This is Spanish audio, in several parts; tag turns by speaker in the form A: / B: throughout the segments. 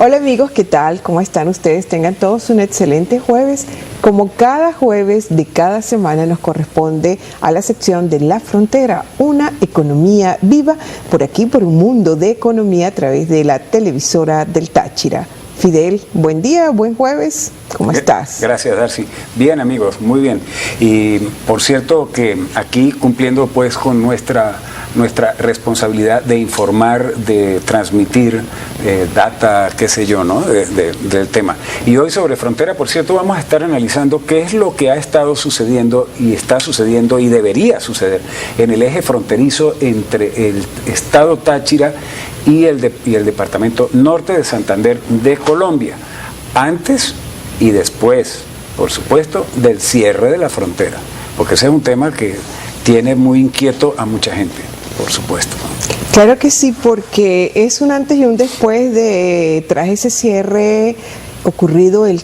A: Hola amigos, ¿qué tal? ¿Cómo están ustedes? Tengan todos un excelente jueves. Como cada jueves de cada semana nos corresponde a la sección de La Frontera, una economía viva, por aquí por un mundo de economía a través de la televisora del Táchira. Fidel, buen día, buen jueves, ¿cómo estás?
B: Gracias, Darcy. Bien, amigos, muy bien. Y por cierto que aquí cumpliendo pues con nuestra responsabilidad de informar, de transmitir data, qué sé yo, ¿no? Del tema. Y hoy sobre Frontera, por cierto, vamos a estar analizando qué es lo que ha estado sucediendo y está sucediendo y debería suceder en el eje fronterizo entre el estado Táchira y el departamento norte de Santander de Colombia, antes y después, por supuesto, del cierre de la frontera, porque ese es un tema que tiene muy inquieto a mucha gente, por supuesto.
A: Claro que sí, porque es un antes y un después tras ese cierre ocurrido el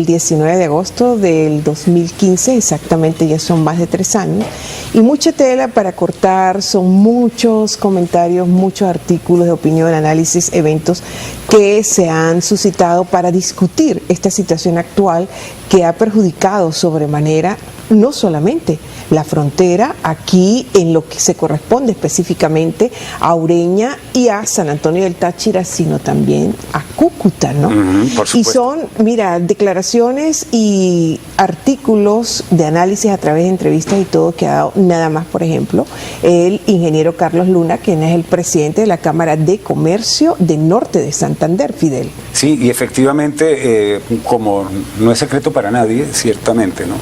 A: 19 de agosto del 2015, exactamente ya son más de 3 años, y mucha tela para cortar, son muchos comentarios, muchos artículos de opinión, análisis, eventos que se han suscitado para discutir esta situación actual que ha perjudicado sobremanera no solamente la frontera, aquí en lo que se corresponde específicamente a Ureña y a San Antonio del Táchira, sino también a Cúcuta, ¿no?
B: Por supuesto.
A: Y son, mira, declaraciones y artículos de análisis a través de entrevistas y todo que ha dado nada más, por ejemplo, el ingeniero Carlos Luna, quien es el presidente de la Cámara de Comercio del Norte de Santander, Fidel.
B: Sí, y efectivamente, como no es secreto para nadie, ciertamente, ¿no?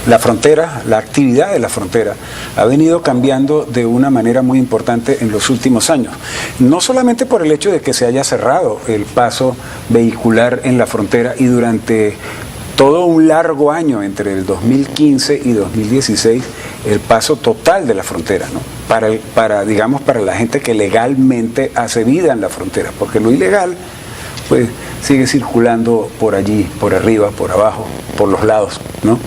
B: La frontera, la actividad de la frontera ha venido cambiando de una manera muy importante en los últimos años. No solamente por el hecho de que se haya cerrado el paso vehicular en la frontera y durante todo un largo año, entre el 2015 y 2016, el paso total de la frontera, ¿no? Para la gente que legalmente hace vida en la frontera, porque lo ilegal pues sigue circulando por allí, por arriba, por abajo, por los lados, ¿no?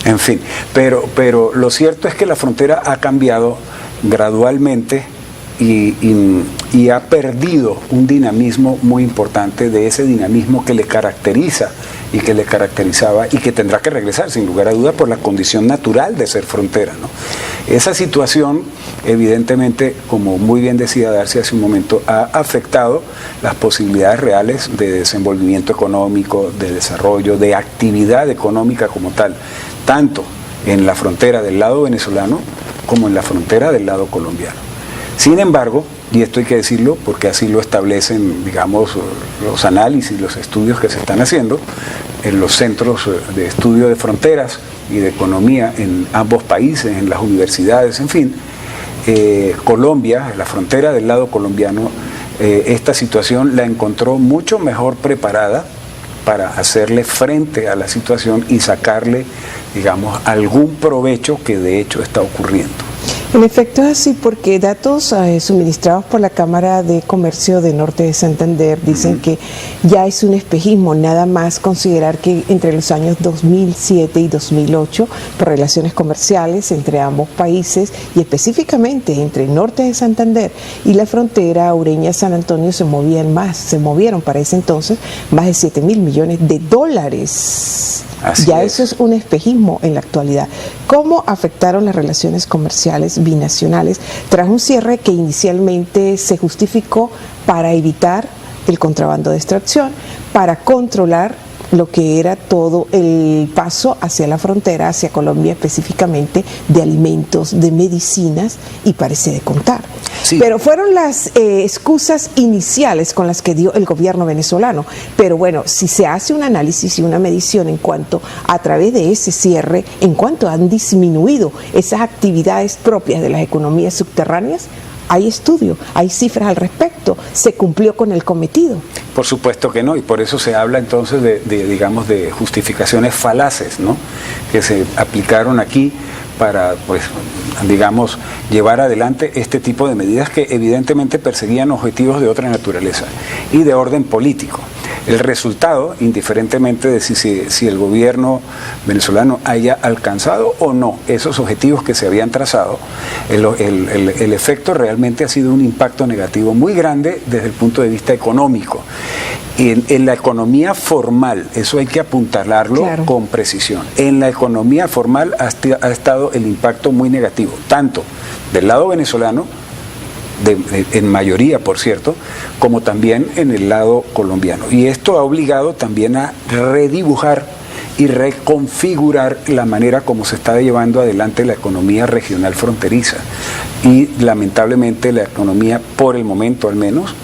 B: En fin, pero lo cierto es que la frontera ha cambiado gradualmente y ha perdido un dinamismo muy importante, de ese dinamismo que le caracteriza y que le caracterizaba y que tendrá que regresar sin lugar a duda por la condición natural de ser frontera, ¿no? Esa situación evidentemente, como muy bien decía Darcy hace un momento, ha afectado las posibilidades reales de desenvolvimiento económico, de desarrollo, de actividad económica como tal, tanto en la frontera del lado venezolano como en la frontera del lado colombiano. Sin embargo, y esto hay que decirlo porque así lo establecen, digamos, los análisis, los estudios que se están haciendo en los centros de estudio de fronteras y de economía en ambos países, en las universidades, en fin, Colombia, la frontera del lado colombiano, esta situación la encontró mucho mejor preparada para hacerle frente a la situación y sacarle, digamos, algún provecho que de hecho está ocurriendo.
A: En efecto es así, porque datos suministrados por la Cámara de Comercio del Norte de Santander dicen que ya es un espejismo nada más considerar que entre los años 2007 y 2008, por relaciones comerciales entre ambos países y específicamente entre el norte de Santander y la frontera Ureña-San Antonio se movieron para ese entonces más de 7.000 millones de dólares. Ya eso es un espejismo en la actualidad. ¿Cómo afectaron las relaciones comerciales binacionales tras un cierre que inicialmente se justificó para evitar el contrabando de extracción, para controlar lo que era todo el paso hacia la frontera, hacia Colombia específicamente, de alimentos, de medicinas, y parece de contar? Sí. Pero fueron las excusas iniciales con las que dio el gobierno venezolano. Pero bueno, si se hace un análisis y una medición en cuanto a través de ese cierre, en cuanto han disminuido esas actividades propias de las economías subterráneas, hay estudio, hay cifras al respecto, se cumplió con el cometido.
B: Por supuesto que no, y por eso se habla entonces de justificaciones falaces, ¿no?, que se aplicaron aquí para, pues, digamos, llevar adelante este tipo de medidas que evidentemente perseguían objetivos de otra naturaleza y de orden político. El resultado, indiferentemente de si el gobierno venezolano haya alcanzado o no esos objetivos que se habían trazado, el efecto realmente ha sido un impacto negativo muy grande desde el punto de vista económico. En la economía formal, eso hay que apuntalarlo con precisión, en la economía formal ha estado el impacto muy negativo, tanto del lado venezolano, en mayoría por cierto, como también en el lado colombiano. Y esto ha obligado también a redibujar y reconfigurar la manera como se está llevando adelante la economía regional fronteriza. Y lamentablemente la economía, por el momento al menos,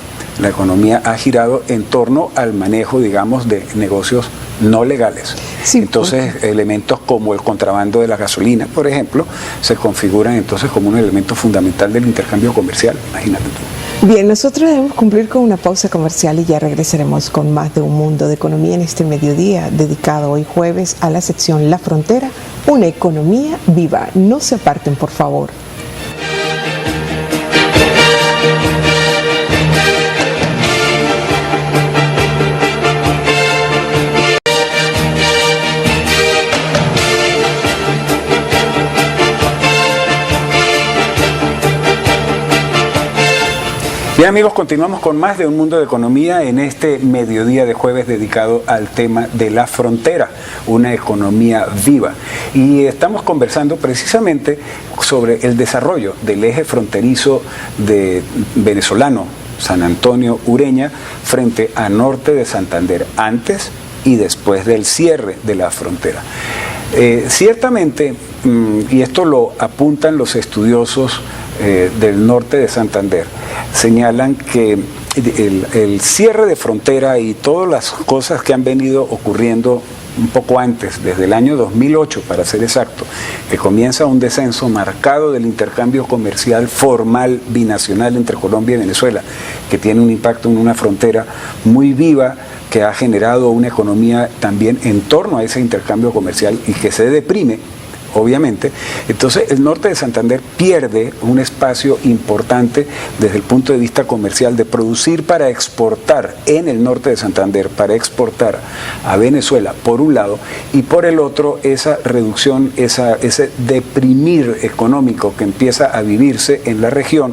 B: la economía ha girado en torno al manejo, digamos, de negocios no legales. Sí, entonces, elementos como el contrabando de la gasolina, por ejemplo, se configuran entonces como un elemento fundamental del intercambio comercial. Imagínate tú.
A: Bien, nosotros debemos cumplir con una pausa comercial y ya regresaremos con más de Un Mundo de Economía en este mediodía, dedicado hoy jueves a la sección La Frontera, una economía viva. No se aparten, por favor.
B: Bien amigos, continuamos con más de Un Mundo de Economía en este mediodía de jueves dedicado al tema de la frontera, una economía viva. Y estamos conversando precisamente sobre el desarrollo del eje fronterizo venezolano, San Antonio Ureña, frente a norte de Santander, antes y después del cierre de la frontera. Ciertamente, y esto lo apuntan los estudiosos del norte de Santander, señalan que el cierre de frontera y todas las cosas que han venido ocurriendo un poco antes, desde el año 2008 para ser exacto, que comienza un descenso marcado del intercambio comercial formal binacional entre Colombia y Venezuela, que tiene un impacto en una frontera muy viva, que ha generado una economía también en torno a ese intercambio comercial y que se deprime, obviamente. Entonces el norte de Santander pierde un espacio importante desde el punto de vista comercial de producir para exportar en el norte de Santander, para exportar a Venezuela por un lado, y por el otro esa reducción, ese deprimir económico que empieza a vivirse en la región,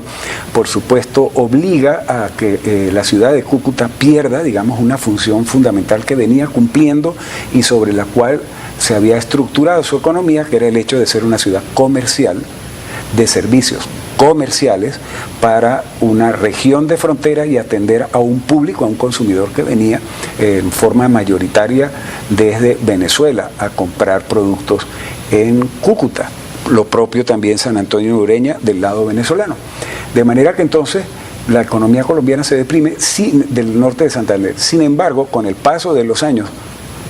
B: por supuesto obliga a que la ciudad de Cúcuta pierda, digamos, una función fundamental que venía cumpliendo y sobre la cual se había estructurado su economía, que era el hecho de ser una ciudad comercial, de servicios comerciales para una región de frontera y atender a un público, a un consumidor que venía en forma mayoritaria desde Venezuela a comprar productos en Cúcuta. Lo propio también San Antonio de Ureña del lado venezolano. De manera que entonces la economía colombiana se deprime del norte de Santander. Sin embargo, con el paso de los años,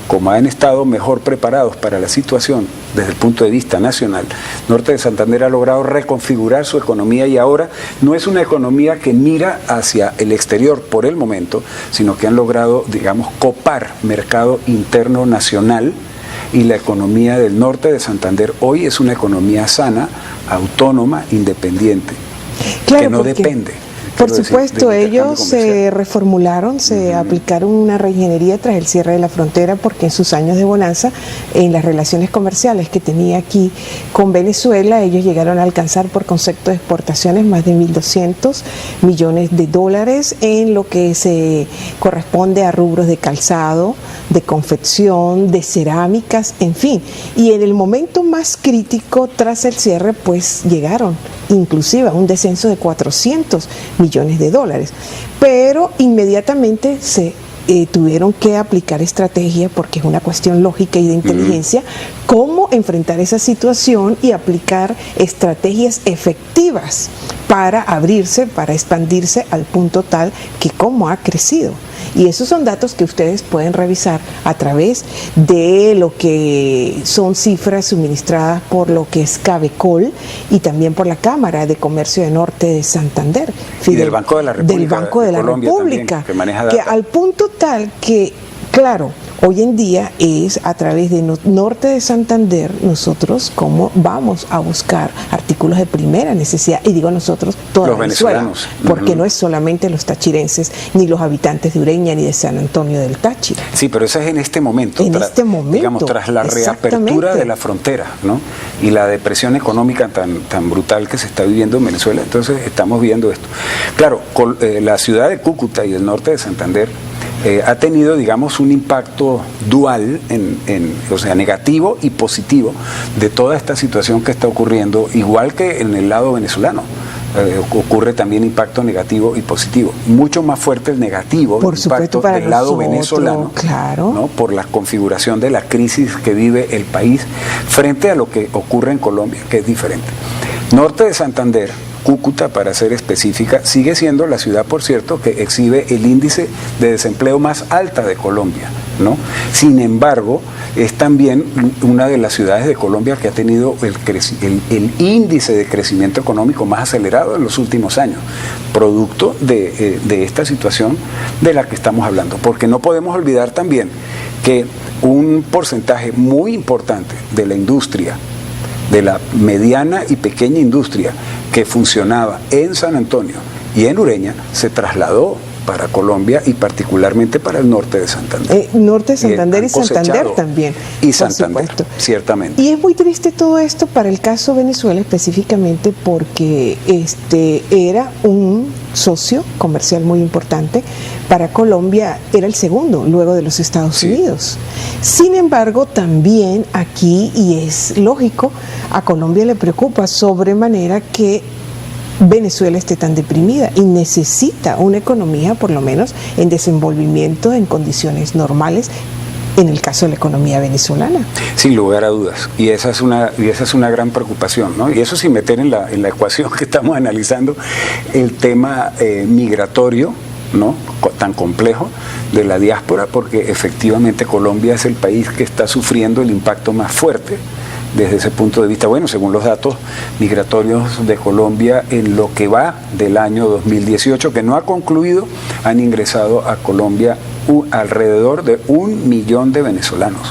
B: como han estado mejor preparados para la situación desde el punto de vista nacional, Norte de Santander ha logrado reconfigurar su economía y ahora no es una economía que mira hacia el exterior por el momento, sino que han logrado, digamos, copar mercado interno nacional, y la economía del norte de Santander hoy es una economía sana, autónoma, independiente,
A: claro,
B: que no depende.
A: Por supuesto, ellos se reformularon, se aplicaron una reingeniería tras el cierre de la frontera, porque en sus años de bonanza, en las relaciones comerciales que tenía aquí con Venezuela, ellos llegaron a alcanzar por concepto de exportaciones más de 1.200 millones de dólares en lo que se corresponde a rubros de calzado, de confección, de cerámicas, en fin. Y en el momento más crítico tras el cierre, pues llegaron inclusive a un descenso de 400 millones de dólares, pero inmediatamente se tuvieron que aplicar estrategia, porque es una cuestión lógica y de inteligencia, cómo enfrentar esa situación y aplicar estrategias efectivas para abrirse, para expandirse al punto tal que cómo ha crecido. Y esos son datos que ustedes pueden revisar a través de lo que son cifras suministradas por lo que es Cabecol y también por la Cámara de Comercio de Norte de Santander.
B: Y del Banco de la República.
A: Del Banco de la República, que al punto tal que, claro, Hoy en día es a través de Norte de Santander nosotros cómo vamos a buscar artículos de primera necesidad, y digo nosotros, toda
B: los
A: Venezuela,
B: venezolanos,
A: porque no es solamente los tachirenses, ni los habitantes de Ureña, ni de San Antonio del Táchira.
B: Sí, pero eso es en este momento.
A: En este momento.
B: Digamos, tras la reapertura de la frontera, ¿no? Y la depresión económica tan brutal que se está viviendo en Venezuela, entonces estamos viendo esto. Claro, la ciudad de Cúcuta y el norte de Santander ha tenido, digamos, un impacto dual, o sea, negativo y positivo, de toda esta situación que está ocurriendo, igual que en el lado venezolano. Ocurre también impacto negativo y positivo. Mucho más fuerte el negativo,
A: por
B: el impacto del lado venezolano,
A: claro,
B: ¿no? Por la configuración de la crisis que vive el país frente a lo que ocurre en Colombia, que es diferente. Norte de Santander, Cúcuta, para ser específica, sigue siendo la ciudad, por cierto, que exhibe el índice de desempleo más alta de Colombia, ¿no? Sin embargo, es también una de las ciudades de Colombia que ha tenido el índice de crecimiento económico más acelerado en los últimos años, producto de esta situación de la que estamos hablando. Porque no podemos olvidar también que un porcentaje muy importante de la industria, de la mediana y pequeña industria que funcionaba en San Antonio y en Ureña, se trasladó para Colombia y particularmente para el norte de Santander.
A: Norte de Santander y Santander también.
B: Y Santander, ciertamente.
A: Y es muy triste todo esto para el caso Venezuela específicamente porque era un socio comercial muy importante. Para Colombia era el segundo, luego de los Estados Unidos. Sin embargo, también aquí, y es lógico, a Colombia le preocupa sobremanera que Venezuela esté tan deprimida y necesita una economía, por lo menos, en desenvolvimiento en condiciones normales, en el caso de la economía venezolana.
B: Sin lugar a dudas, y esa es una gran preocupación, ¿no? Y eso sin meter en la ecuación que estamos analizando el tema migratorio, ¿no? Tan complejo de la diáspora, porque efectivamente Colombia es el país que está sufriendo el impacto más fuerte desde ese punto de vista. Bueno, según los datos migratorios de Colombia, en lo que va del año 2018, que no ha concluido, han ingresado a Colombia alrededor de 1 millón de venezolanos,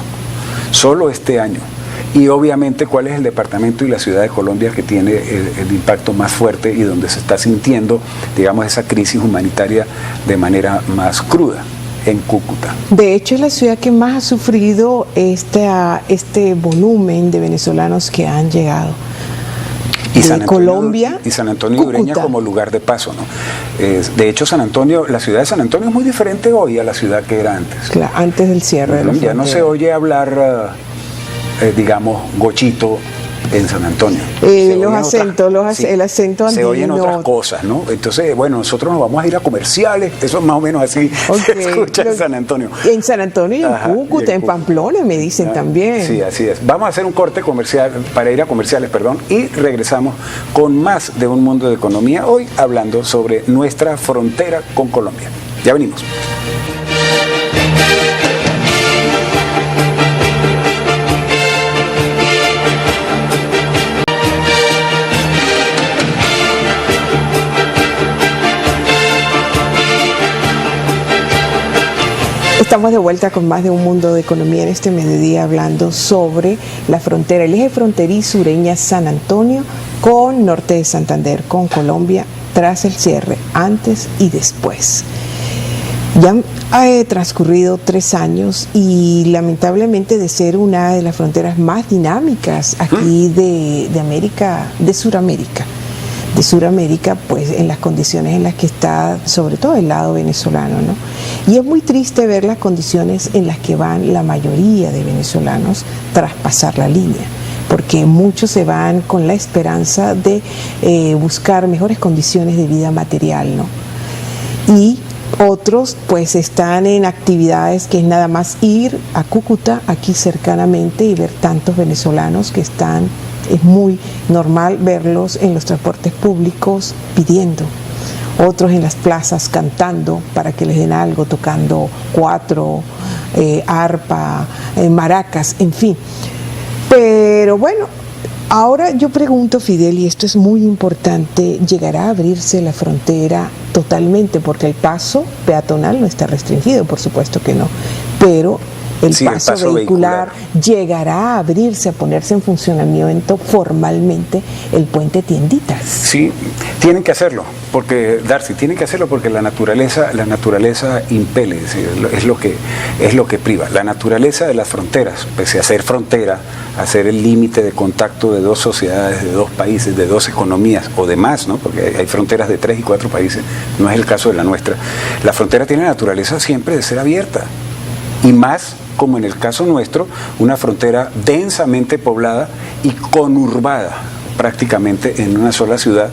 B: solo este año. Y obviamente, ¿cuál es el departamento y la ciudad de Colombia que tiene el impacto más fuerte y donde se está sintiendo, digamos, esa crisis humanitaria de manera más cruda? En Cúcuta.
A: De hecho, es la ciudad que más ha sufrido este volumen de venezolanos que han llegado.
B: Y San Antonio,
A: Colombia
B: y San Antonio y Ureña como lugar de paso, ¿no? De hecho, San Antonio, la ciudad de San Antonio es muy diferente hoy a la ciudad que era antes.
A: Claro, antes del cierre de la frontera.
B: Ya no se oye hablar, digamos, gochito en San Antonio.
A: Los acentos, el acento andino.
B: Se oyen otras cosas, ¿no? Entonces, bueno, nosotros nos vamos a ir a comerciales, eso es más o menos así, se escucha en San Antonio.
A: En San Antonio y en Cúcuta, en Pamplona me dicen también.
B: Sí, así es. Vamos a hacer un corte comercial, para ir a comerciales, y regresamos con más de Un Mundo de Economía, hoy hablando sobre nuestra frontera con Colombia. Ya venimos.
A: Estamos de vuelta con más de Un Mundo de Economía en este mediodía, hablando sobre la frontera, el eje fronterizo Ureña-San Antonio con norte de Santander, con Colombia, tras el cierre, antes y después. Ya ha transcurrido 3 años y lamentablemente, de ser una de las fronteras más dinámicas aquí de América, de Sudamérica, pues en las condiciones en las que está, sobre todo el lado venezolano, ¿no? Y es muy triste ver las condiciones en las que van la mayoría de venezolanos tras pasar la línea, porque muchos se van con la esperanza de buscar mejores condiciones de vida material, ¿no? Y otros pues están en actividades que es nada más ir a Cúcuta, aquí cercanamente, y ver tantos venezolanos que están. Es muy normal verlos en los transportes públicos pidiendo, otros en las plazas cantando para que les den algo, tocando cuatro, arpa, maracas, en fin. Pero bueno, ahora yo pregunto, Fidel, y esto es muy importante, ¿llegará a abrirse la frontera totalmente? Porque el paso peatonal no está restringido, por supuesto que no, pero el paso vehicular llegará a abrirse, a ponerse en funcionamiento formalmente el puente Tienditas.
B: Sí, tienen que hacerlo, porque Darcy, tienen que hacerlo porque la naturaleza impele, es lo que priva. La naturaleza de las fronteras, pese a ser frontera, a ser el límite de contacto de dos sociedades, de dos países, de dos economías o de más, ¿no? Porque hay fronteras de 3 y 4 países, no es el caso de la nuestra. La frontera tiene la naturaleza siempre de ser abierta, y más como en el caso nuestro, una frontera densamente poblada y conurbada prácticamente en una sola ciudad,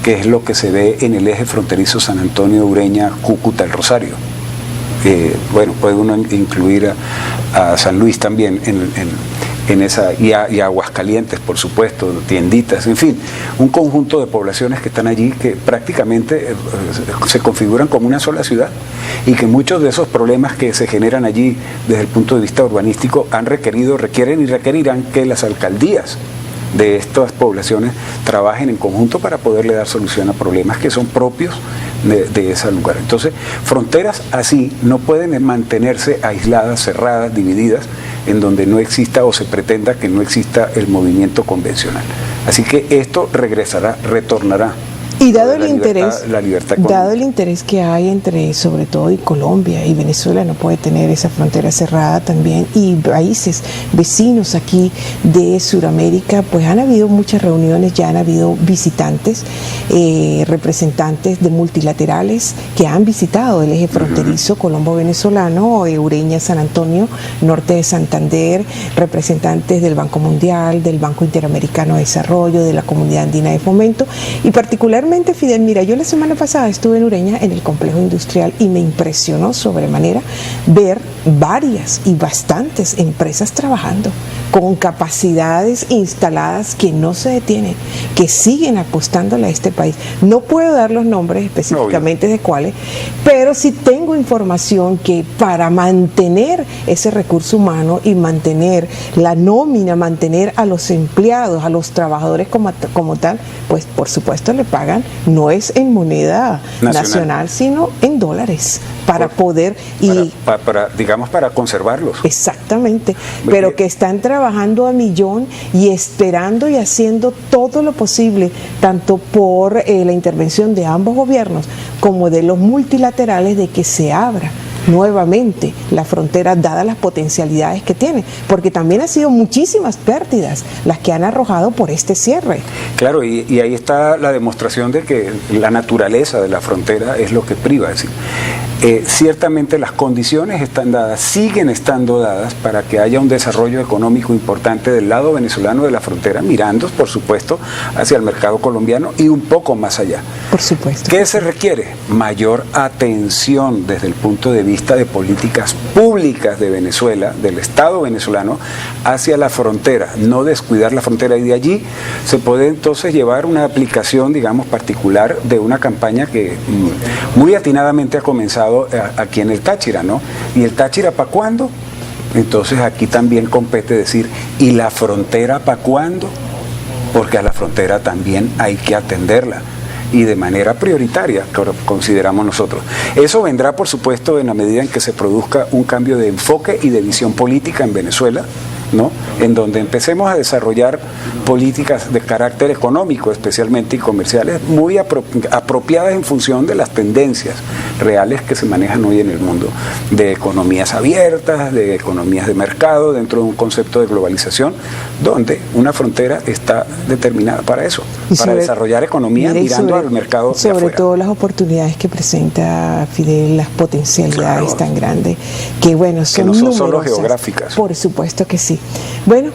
B: que es lo que se ve en el eje fronterizo San Antonio, Ureña, Cúcuta, El Rosario. Bueno, puede uno incluir a San Luis también en esa, y a Aguascalientes, por supuesto, Tienditas, en fin, un conjunto de poblaciones que están allí que prácticamente se configuran como una sola ciudad, y que muchos de esos problemas que se generan allí desde el punto de vista urbanístico requieren y requerirán que las alcaldías de estas poblaciones trabajen en conjunto para poderle dar solución a problemas que son propios de ese lugar. Entonces, fronteras así no pueden mantenerse aisladas, cerradas, divididas, en donde no exista o se pretenda que no exista el movimiento convencional. Así que esto retornará.
A: Y dado el interés que hay entre, sobre todo, y Colombia y Venezuela no puede tener esa frontera cerrada también, y países vecinos aquí de Sudamérica, pues han habido muchas reuniones, ya han habido visitantes, representantes de multilaterales que han visitado el eje fronterizo colombo-venezolano, Ureña, San Antonio, norte de Santander, representantes del Banco Mundial, del Banco Interamericano de Desarrollo, de la Comunidad Andina de Fomento, y particularmente Fidel, mira, yo la semana pasada estuve en Ureña en el complejo industrial y me impresionó sobremanera ver varias y bastantes empresas trabajando con capacidades instaladas que no se detienen, que siguen apostándole a este país. No puedo dar los nombres específicamente de cuáles, pero sí tengo información que para mantener ese recurso humano y mantener la nómina, mantener a los empleados, a los trabajadores como tal, pues por supuesto le pagan, no es en moneda nacional sino en dólares, para poder
B: para conservarlos.
A: Exactamente, pero que están trabajando a millón y esperando y haciendo todo lo posible, tanto por la intervención de ambos gobiernos como de los multilaterales, de que se abra nuevamente la frontera, dadas las potencialidades que tiene, porque también han sido muchísimas pérdidas las que han arrojado por este cierre.
B: Claro, y ahí está la demostración de que la naturaleza de la frontera es lo que priva. Es decir, ciertamente las condiciones están dadas, siguen estando dadas para que haya un desarrollo económico importante del lado venezolano de la frontera, mirando, por supuesto, hacia el mercado colombiano y un poco más allá.
A: Por supuesto.
B: ¿Qué se requiere? Mayor atención desde el punto de vista de políticas públicas de Venezuela, del Estado venezolano, hacia la frontera, no descuidar la frontera, y de allí se puede entonces llevar una aplicación, digamos, particular de una campaña que muy atinadamente ha comenzado aquí en el Táchira, ¿no? ¿Y el Táchira para cuándo? Entonces aquí también compete decir, ¿y la frontera para cuándo? Porque a la frontera también hay que atenderla, y de manera prioritaria, consideramos nosotros. Eso vendrá, por supuesto, en la medida en que se produzca un cambio de enfoque y de visión política en Venezuela, ¿no? En donde empecemos a desarrollar políticas de carácter económico, especialmente, y comerciales, muy apropiadas en función de las tendencias reales que se manejan hoy en el mundo, de economías abiertas, de economías de mercado, dentro de un concepto de globalización, donde una frontera está determinada para eso, para desarrollar economía mirando al mercado de afuera.
A: Sobre todo las oportunidades que presenta, Fidel, las potencialidades tan grandes, que bueno, son
B: que no son solo
A: numerosas,
B: geográficas.
A: Por supuesto que sí. Bueno,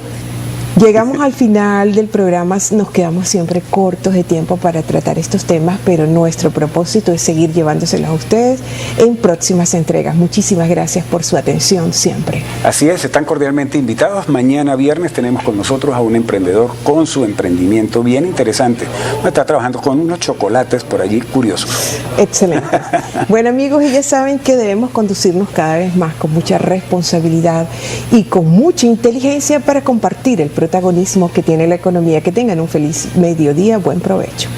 A: llegamos al final del programa, nos quedamos siempre cortos de tiempo para tratar estos temas, pero nuestro propósito es seguir llevándoselos a ustedes en próximas entregas. Muchísimas gracias por su atención siempre.
B: Así es, están cordialmente invitados. Mañana viernes tenemos con nosotros a un emprendedor con su emprendimiento bien interesante. Está trabajando con unos chocolates por allí curiosos.
A: Excelente. Bueno, amigos, y ya saben que debemos conducirnos cada vez más con mucha responsabilidad y con mucha inteligencia para compartir el protagonismo que tiene la economía. Que tengan un feliz mediodía, buen provecho.